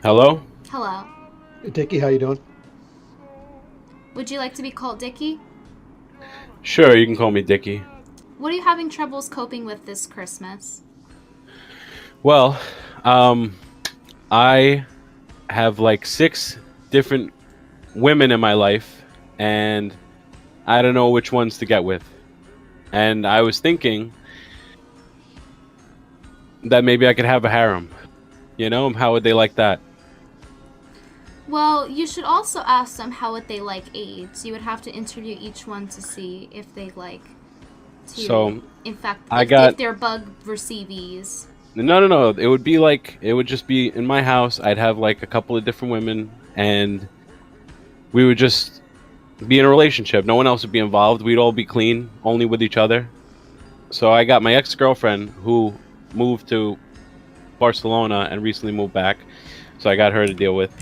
Hello? Hello. Hey, Dickie, how you doing? Would you like to be called Dickie? Sure, you can call me Dickie. What are you having troubles coping with this Christmas? Well, um, I have like six different women in my life, and I don't know which ones to get with. And I was thinking that maybe I could have a harem. You know, how would they like that? Well, you should also ask them how would they like AIDS. You would have to interview each one to see if they like to, So in fact, I if got they're bug receivees. no. It would be like it would just be in my house. I'd have like a couple of different women, and we would just be in a relationship. No one else would be involved. We'd all be clean, only with each other. So I got my ex girlfriend who moved to Barcelona and recently moved back. So I got her to deal with.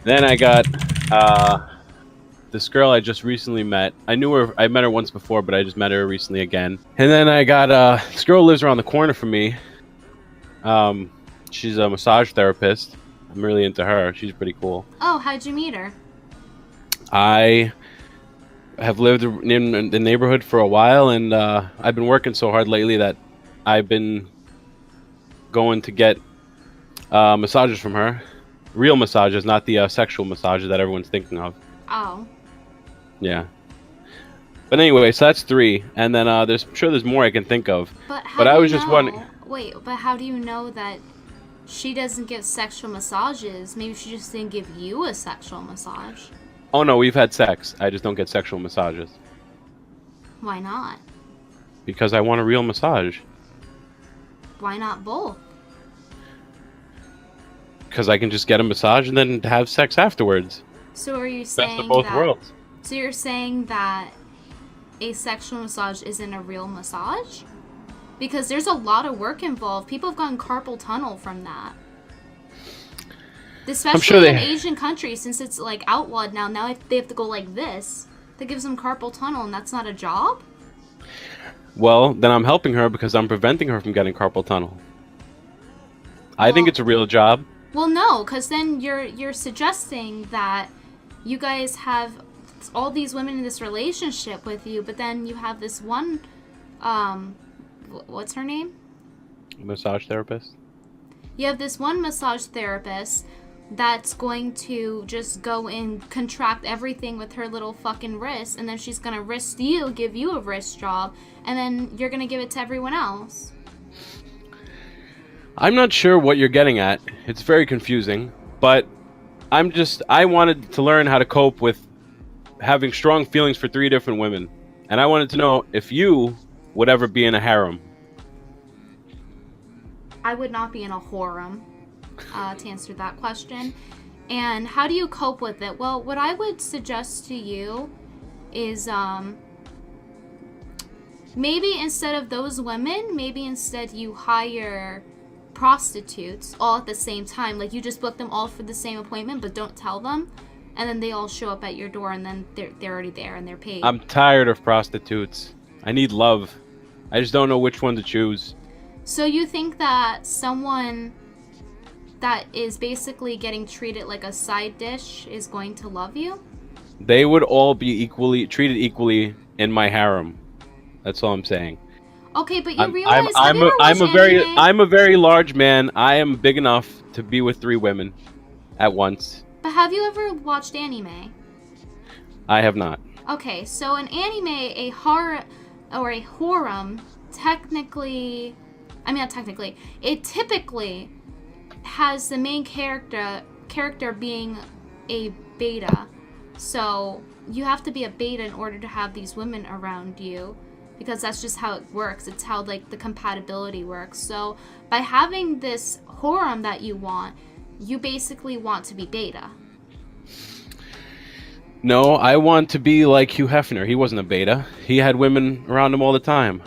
Then I got uh, this girl I just recently met. I knew her. I met her once before, but I just met her recently again. And then I got this girl who lives around the corner from me. Um, she's a massage therapist. I'm really into her. She's pretty cool. Oh, how'd you meet her? I have lived in the neighborhood for a while, and I've been working so hard lately that I've been going to get massages from her. Real massages, not the sexual massages that everyone's thinking of. Oh. Yeah. But anyway, so that's three, and then I'm sure there's more I can think of. But how But do I you was just wondering. know? Wait, but how do you know that she doesn't give sexual massages? Maybe she just didn't give you a sexual massage. Oh no, we've had sex. I just don't get sexual massages Why not? because I want a real massage. Why not both? Because I can just get a massage and then have sex afterwards. So are you Best of saying both that worlds. So you're saying that a sexual massage isn't a real massage? Because there's a lot of work involved. People have gotten carpal tunnel from that. I'm sure Especially in they. Asian countries, since it's like outlawed now. Now if they have to go like this. That gives them carpal tunnel, and that's not a job? Well, then I'm helping her because I'm preventing her from getting carpal tunnel. I think Well, it's a real job. well, no, because then you're suggesting that you guys have all these women in this relationship with you, but then you have this one, what's her name? Massage therapist. You have this one massage therapist that's going to just go and contract everything with her little fucking wrist, and then she's gonna give you a wrist job, and then you're gonna give it to everyone else. I'm not sure what you're getting at. It's very confusing, but I wanted to learn how to cope with having strong feelings for three different women. And I wanted to know if you would ever be in a harem. I would not be in a harem, to answer that question. And how do you cope with it? Well, what I would suggest to you is maybe instead of those women, maybe instead you hire prostitutes all at the same time. Like you just book them all for the same appointment, but don't tell them. And then they all show up at your door, and then they're already there and they're paid. I'm tired of prostitutes. I need love. I just don't know which one to choose. So you think that someone that is basically getting treated like a side dish is going to love you? They would all be equally treated equally in my harem. That's all I'm saying. Okay, but you realize, have you ever watched anime? I'm a very large man. I am big enough to be with three women at once. But have you ever watched anime? I have not. Okay, so in anime, a horror or a harem technically, I mean not technically, it typically has the main character being a beta. So you have to be a beta in order to have these women around you, because that's just how it works. It's how like the compatibility works. So by having this harem that you want, you basically want to be beta. No, I want to be like Hugh Hefner. He wasn't a beta. He had women around him all the time.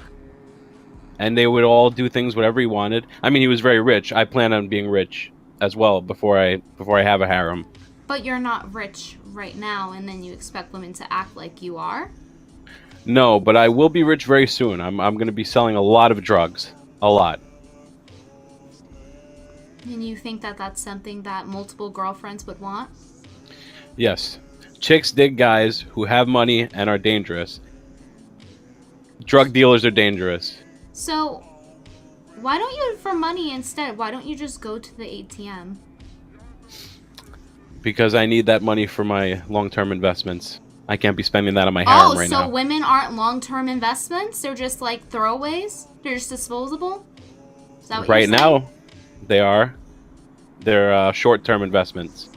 And they would all do things whatever he wanted. I mean, he was very rich. I plan on being rich as well before I have a harem. But you're not rich right now, and then you expect women to act like you are? No, but I will be rich very soon. I'm going to be selling a lot of drugs. A lot. And you think that that's something that multiple girlfriends would want? Yes. Chicks dig guys who have money and are dangerous. Drug dealers are dangerous. So, why don't you for money instead? Why don't you just go to the ATM? Because I need that money for my long-term investments. I can't be spending that on my harem right now. Oh, so women aren't long-term investments? They're just like throwaways? They're just disposable? Is that what Right you're saying? now, they are. They're short-term investments.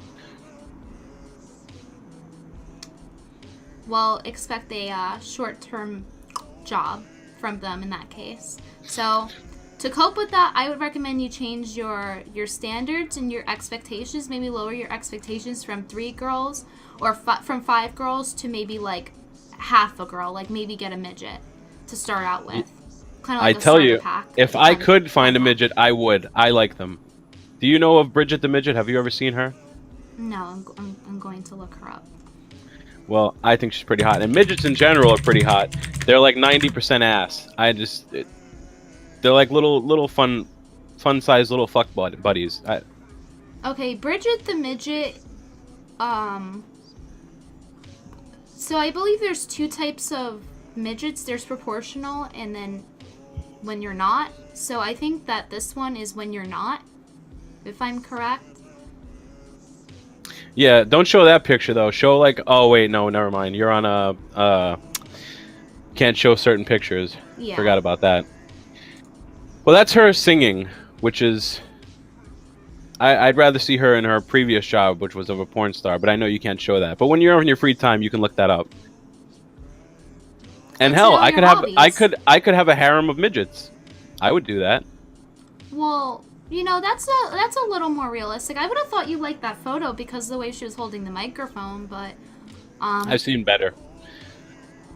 Well, expect a short-term job from them in that case. So, to cope with that, I would recommend you change your standards and your expectations. Maybe lower your expectations from 3 girls or from 5 girls to maybe like half a girl. Like maybe get a midget to start out with. Kind of like I tell you, pack, if I could find a midget, I would. I like them. Do you know of Bridget the Midget? Have you ever seen her? No, I'm going to look her up. Well, I think she's pretty hot. And midgets in general are pretty hot. They're like 90% ass. They're like little fun-sized little fuck buddies. Okay, Bridget the Midget, so I believe there's 2 types of midgets. There's proportional and then when you're not. So I think that this one is when you're not, if I'm correct. Yeah, don't show that picture though. Show like, oh wait, no, never mind. You're on can't show certain pictures. Yeah. Forgot about that. Well, that's her singing, which is... I'd rather see her in her previous job, which was of a porn star, but I know you can't show that. But when you're in your free time, you can look that up. And hell, I could have a harem of midgets. I would do that. Well, you know, that's a little more realistic. I would have thought you liked that photo because of the way she was holding the microphone, but I've seen better.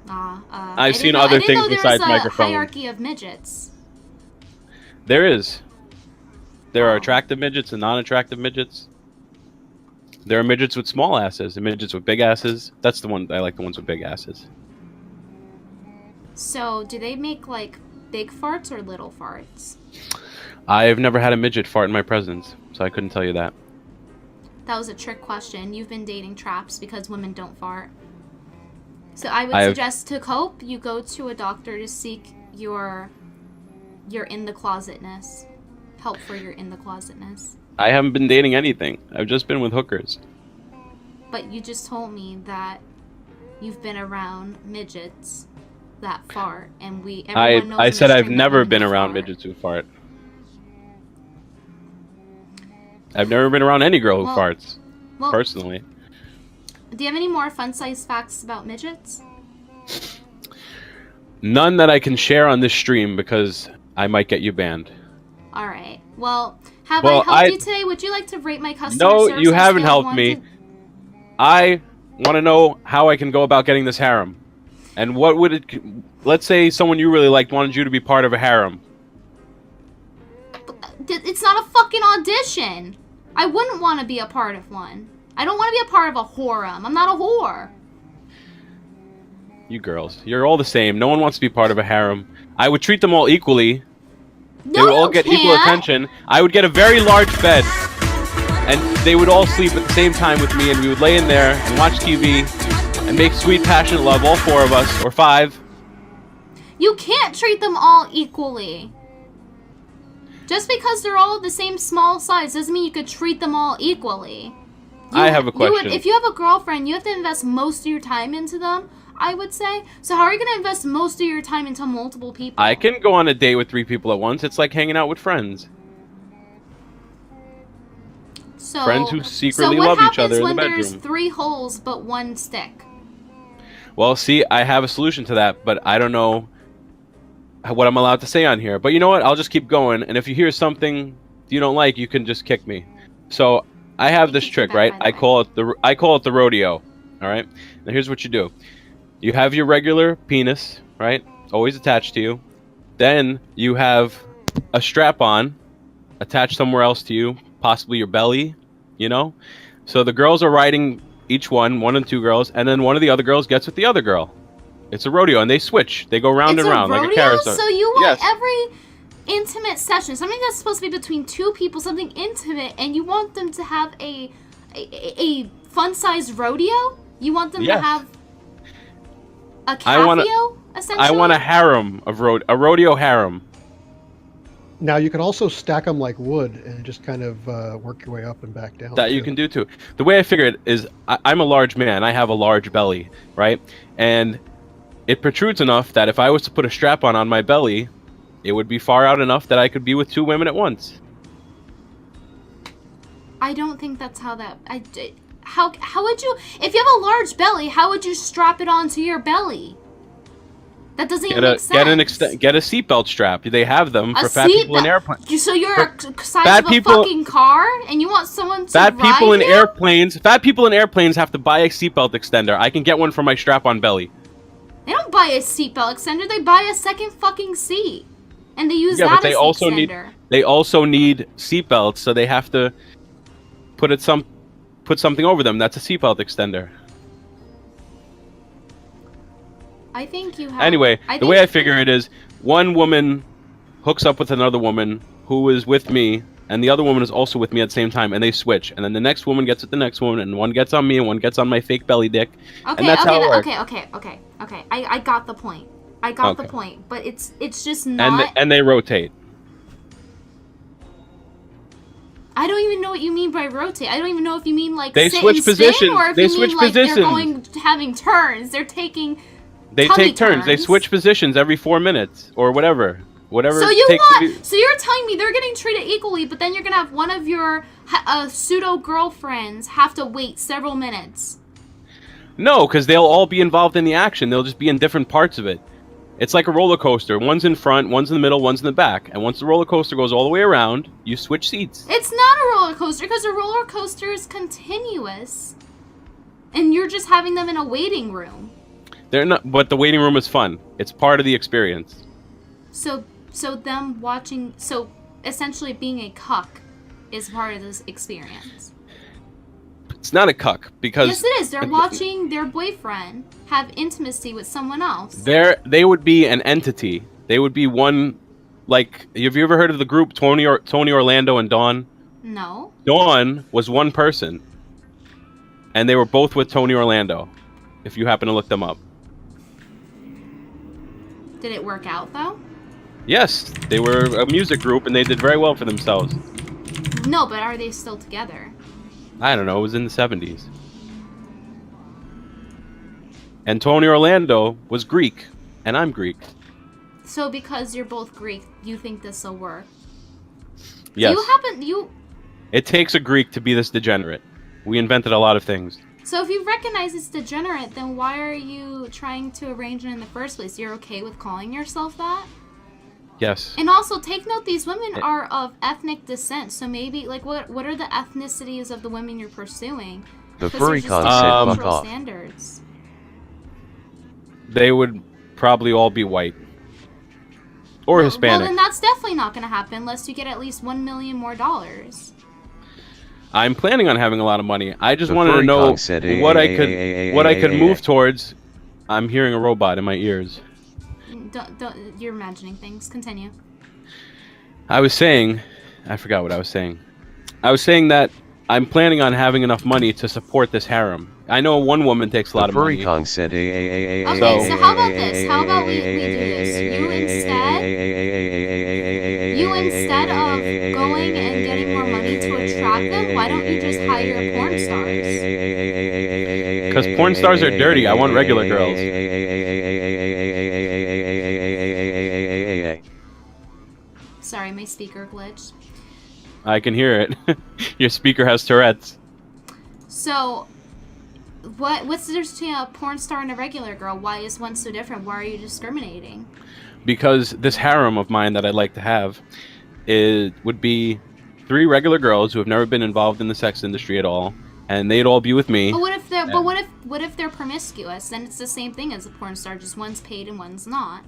I've I've seen other things besides microphone. Hierarchy of midgets. There is. There are attractive midgets and non-attractive midgets. There are midgets with small asses and midgets with big asses. That's the one I like, the ones with big asses. So, do they make like big farts or little farts? I've never had a midget fart in my presence, so I couldn't tell you that. That was a trick question. You've been dating traps because women don't fart. So I would suggest to cope, you go to a doctor to seek your in the closetness. Help for your in the closetness. I haven't been dating anything. I've just been with hookers. But you just told me that you've been around midgets that fart, and everyone knows I said I've never been fart. around midgets who fart. I've never been around any girl who farts, personally. Do you have any more fun-sized facts about midgets? None that I can share on this stream because I might get you banned. Alright. Well, have I helped you today? Would you like to rate my customer service? No, you haven't helped me. I want to know how I can go about getting this harem. And what would it... Let's say someone you really liked wanted you to be part of a harem. It's not a fucking audition. I wouldn't want to be a part of one. I don't want to be a part of a harem. I'm not a whore. You girls, you're all the same. No one wants to be part of a harem. I would treat them all equally. No, they would all get equal attention. I would get a very large bed. And they would all sleep at the same time with me, and we would lay in there and watch TV and make sweet, passionate love, all 4 of us, or 5. You can't treat them all equally. Just because they're all the same small size doesn't mean you could treat them all equally. I have a question. If you have a girlfriend, you have to invest most of your time into them, I would say. So how are you going to invest most of your time into multiple people? I can go on a date with 3 people at once. It's like hanging out with friends. So, friends who secretly love each other in the bedroom. So what happens when there's 3 holes but 1 stick? Well, see, I have a solution to that, but I don't know what I'm allowed to say on here. But you know what? I'll just keep going, and if you hear something you don't like, you can just kick me. So I have this trick, right? I call it the rodeo. All right. Now here's what you do. You have your regular penis, right? Always attached to you. Then you have a strap-on attached somewhere else to you, possibly your belly. You know. So the girls are riding each one and 2 girls, and then one of the other girls gets with the other girl. It's a rodeo, and they switch. They go round and round like a carousel. So you want every intimate session, something that's supposed to be between two people, something intimate, and you want them to have a fun-sized rodeo? You want them to have a cafeo, essentially? I want a harem of a rodeo harem. Now, you can also stack them like wood and just kind of work your way up and back down. That you can do too. The way I figure it is, I'm a large man. I have a large belly, right? And it protrudes enough that if I was to put a strap on my belly, it would be far out enough that I could be with two women at once. I don't think that's how that... How would you... If you have a large belly, how would you strap it onto your belly? That doesn't even make sense. Get a seatbelt strap. They have them for fat people in airplanes. So you're a size of a fucking car, and you want someone to Fat people in you? airplanes. Fat people in airplanes have to buy a seatbelt extender. I can get one for my strap-on belly. They don't buy a seatbelt extender. They buy a second fucking seat, and they use that but they as also extender. They also need seatbelts, so they have to put something over them. That's a seatbelt extender. I think you have... Anyway, the way I figure it is, one woman hooks up with another woman who is with me, and the other woman is also with me at the same time, and they switch. And then the next woman gets with the next woman, and one gets on me, and one gets on my fake belly dick. Okay, and that's how it works. Okay. I got the point. I got the point. But it's just not... And they rotate. I don't even know what you mean by rotate. I don't even know if you mean like they sit switch and spin, positions. or if They you switch mean like positions. they're having turns. They're taking... They take turns. They switch positions every 4 minutes or whatever. Whatever. So so you're telling me they're getting treated equally, but then you're gonna have one of your pseudo girlfriends have to wait several minutes. No, because they'll all be involved in the action. They'll just be in different parts of it. It's like a roller coaster. One's in front, one's in the middle, one's in the back. And once the roller coaster goes all the way around, you switch seats. It's not a roller coaster because a roller coaster is continuous, and you're just having them in a waiting room. They're not, but the waiting room is fun. It's part of the experience. So them watching, so essentially being a cuck is part of this experience. It's not a cuck because yes, it is. They're watching their boyfriend have intimacy with someone else. They would be an entity. They would be one, like, have you ever heard of the group Tony Orlando and Dawn? No. Dawn was one person, and they were both with Tony Orlando. If you happen to look them up. Did it work out, though? Yes, they were a music group, and they did very well for themselves. No, but are they still together? I don't know, it was in the 70s. And Tony Orlando was Greek, and I'm Greek. So because you're both Greek, you think this will work? Yes. It takes a Greek to be this degenerate. We invented a lot of things. So if you recognize it's degenerate, then why are you trying to arrange it in the first place? You're okay with calling yourself that? Yes. And also, take note, these women are of ethnic descent, so maybe, like, what are the ethnicities of the women you're pursuing? The furry con said fuck off. Standards. They would probably all be white. Or Hispanic. Well, then that's definitely not going to happen unless you get at least $1 million more. I'm planning on having a lot of money. I just wanted to know what I could move towards. I'm hearing a robot in my ears. You're imagining things. Continue. I was saying, I forgot what I was saying. I was saying that I'm planning on having enough money to support this harem. I know one woman takes a lot of money. The furry said okay, so how about this? How about we do this? You instead of going and getting more money to attract them, why don't you just hire porn stars? Because porn stars are dirty. I want regular girls. Sorry, my speaker glitched. I can hear it. Your speaker has Tourette's. So, what's the difference between a porn star and a regular girl? Why is one so different? Why are you discriminating? Because this harem of mine that I'd like to have would be 3 regular girls who have never been involved in the sex industry at all, and they'd all be with me. But what if they're promiscuous? Then it's the same thing as a porn star. Just one's paid and one's not.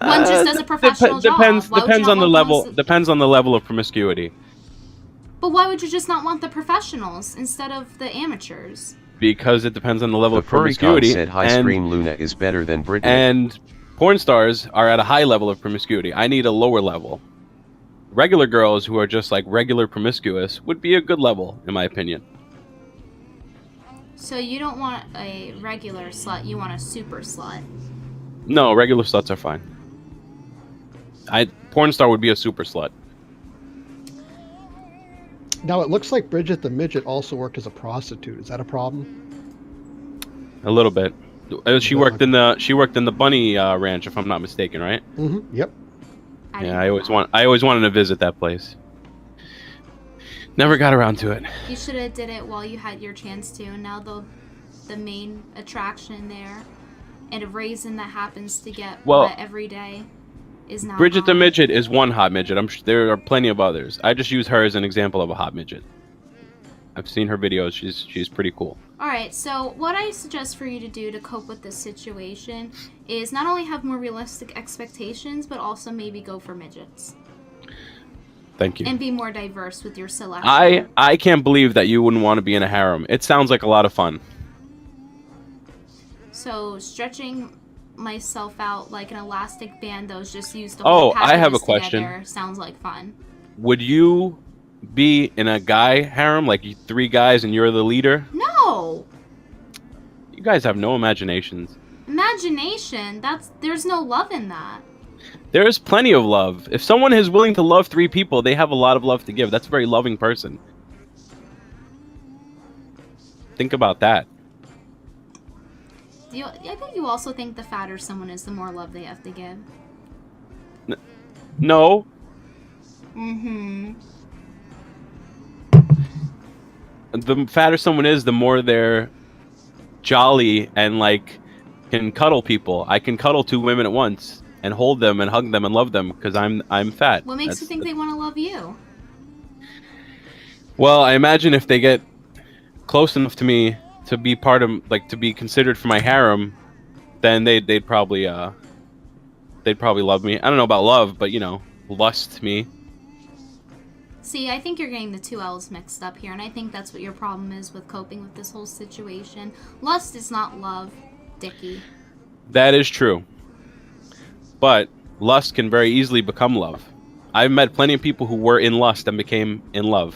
One just does a professional job. Depends on the level. Depends on the level of promiscuity. But why would you just not want the professionals instead of the amateurs? Because it depends on the level the of promiscuity. The furry said High Scream Luna is better than Brittany. And Porn stars are at a high level of promiscuity. I need a lower level. Regular girls who are just like regular promiscuous would be a good level, in my opinion. So you don't want a regular slut, you want a super slut. No, regular sluts are fine. Porn star would be a super slut. Now it looks like Bridget the Midget also worked as a prostitute. Is that a problem? A little bit. She worked in the bunny ranch, if I'm not mistaken, right? Mm-hmm. Yep. I always wanted to visit that place. Never got around to it. You should have did it while you had your chance to, and now the main attraction there, and a raisin that happens to get wet every day, is now Bridget the gone. Midget is one hot midget. There are plenty of others. I just use her as an example of a hot midget. I've seen her videos. She's pretty cool. All right, so what I suggest for you to do to cope with this situation is not only have more realistic expectations, but also maybe go for midgets. Thank you. And be more diverse with your selection. I can't believe that you wouldn't want to be in a harem. It sounds like a lot of fun. So stretching myself out like an elastic band that was just used to hold I have a packages question. together sounds like fun. Would you be in a guy harem, like 3 guys and you're the leader? No! You guys have no imaginations. Imagination? There's no love in that. There is plenty of love. If someone is willing to love 3 people, they have a lot of love to give. That's a very loving person. Think about that. I think you also think the fatter someone is, the more love they have to give. No. Mm-hmm. The fatter someone is, the more they're jolly and like can cuddle people. I can cuddle 2 women at once and hold them and hug them and love them because I'm fat. What makes you think they want to love you? Well, I imagine if they get close enough to me to be part of, like, to be considered for my harem, then they'd probably love me. I don't know about love, but you know, lust me. See, I think you're getting the 2 L's mixed up here, and I think that's what your problem is with coping with this whole situation. Lust is not love, Dickie. That is true. But lust can very easily become love. I've met plenty of people who were in lust and became in love.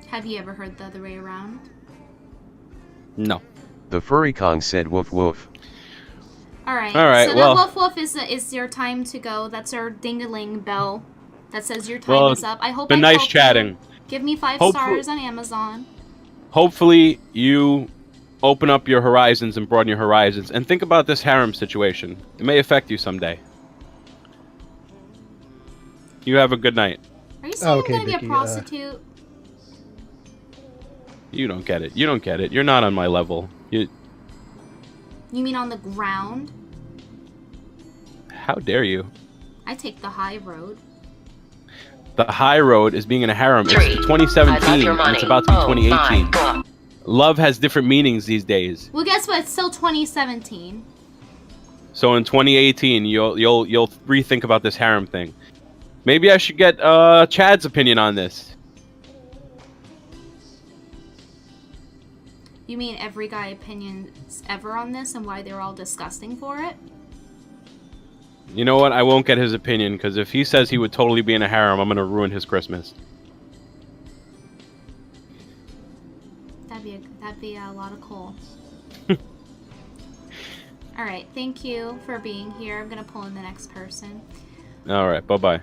Have you ever heard the other way around? No. The furry Kong said woof woof. Alright, Alright, so well, the woof woof is your time to go. That's our ding-a-ling bell that says your time is up. I hope been I nice helped chatting. you. Give me 5 Hopefully- stars on Amazon. Hopefully you open up your horizons and broaden your horizons and think about this harem situation. It may affect you someday. You have a good night. Are you saying Okay, I'm gonna Vicky, be a prostitute? You don't get it. You don't get it. You're not on my level. You mean on the ground? How dare you? I take the high road. The high road is being in a harem. It's 2017 and it's about to be 2018. Love has different meanings these days. Well, guess what? It's still 2017. So in 2018, you'll rethink about this harem thing. Maybe I should get Chad's opinion on this. You mean every guy opinions ever on this and why they're all disgusting for it? You know what? I won't get his opinion because if he says he would totally be in a harem, I'm gonna ruin his Christmas. That'd be a lot of coal. All right, thank you for being here. I'm gonna pull in the next person. All right, bye bye.